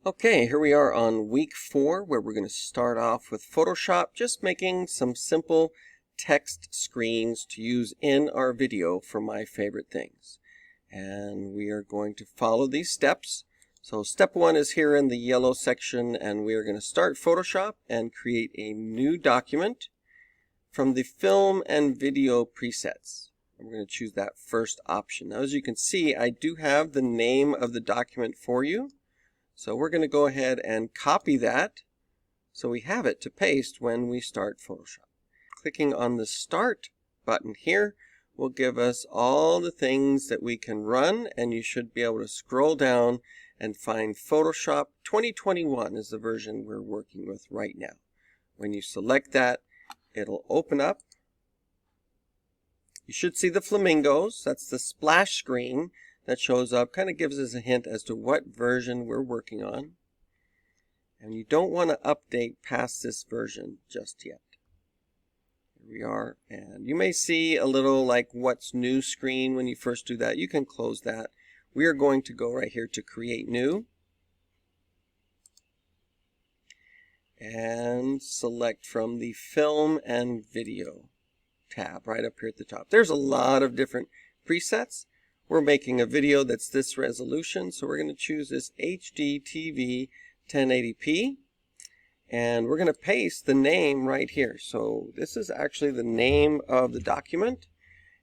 Okay, here we are on week 4 where we're going to start off with Photoshop, just making some simple text screens to use in our video for my favorite things. And we are going to follow these steps. So step 1 is here in the yellow section, and we are going to start Photoshop and create a new document from the film and video presets. We're going to choose that first option. Now, as you can see, I do have the name of the document for you. So we're going to go ahead and copy that so we have it to paste when we start Photoshop. Clicking on the Start button here will give us all the things that we can run, and you should be able to scroll down and find Photoshop 2021 is the version we're working with right now. When you select that, it'll open up. You should see the flamingos. That's the splash screen that shows up, kind of gives us a hint as to what version we're working on. And you don't want to update past this version just yet. Here we are, and you may see a little like what's new screen when you first do that. You can close that. We are going to go right here to create new and select from the film and video tab right up here at the top. There's a lot of different presets. We're making a video that's this resolution, so we're going to choose this HDTV 1080p, and we're going to paste the name right here. So this is actually the name of the document,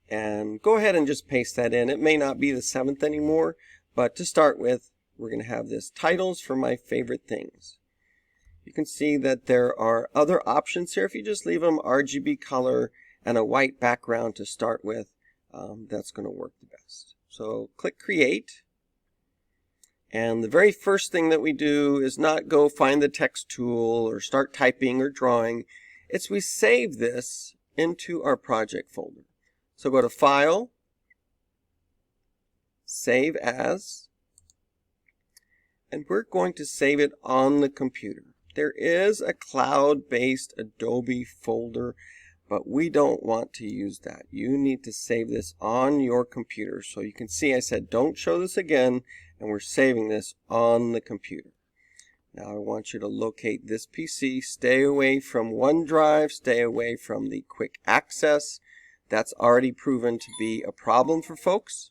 and go ahead and just paste that in. It may not be the 7th anymore, but to start with, we're going to have this titles for my favorite things. You can see that there are other options here. If you just leave them RGB color and a white background to start with, that's going to work the best. So click Create, and the very first thing that we do is not go find the text tool or start typing or drawing. It's we save this into our project folder. So go to File, Save As, and we're going to save it on the computer. There is a cloud-based Adobe folder, but we don't want to use that. You need to save this on your computer. So you can see I said don't show this again, and we're saving this on the computer. Now I want you to locate this PC. Stay away from OneDrive. Stay away from the quick access. That's already proven to be a problem for folks.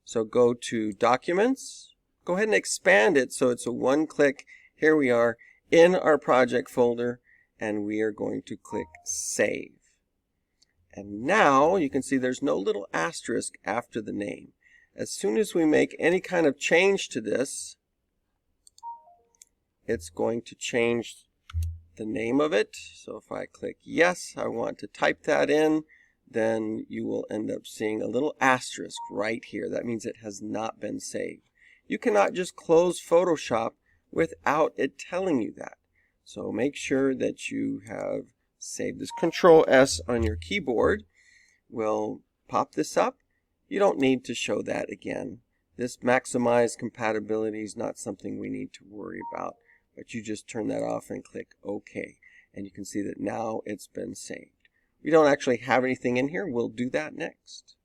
So go to Documents. Go ahead and expand it so it's a one-click. Here we are in our project folder, and we are going to click Save. And now you can see there's no little asterisk after the name. As soon as we make any kind of change to this, it's going to change the name of it. So if I click yes, I want to type that in, then you will end up seeing a little asterisk right here. That means it has not been saved. You cannot just close Photoshop without it telling you that. So make sure that you have saved this. Control S on your keyboard will pop this up. You don't need to show that again. This maximize compatibility is not something we need to worry about, but you just turn that off and click OK, and you can see that now it's been saved. We don't actually have anything in here. We'll do that next.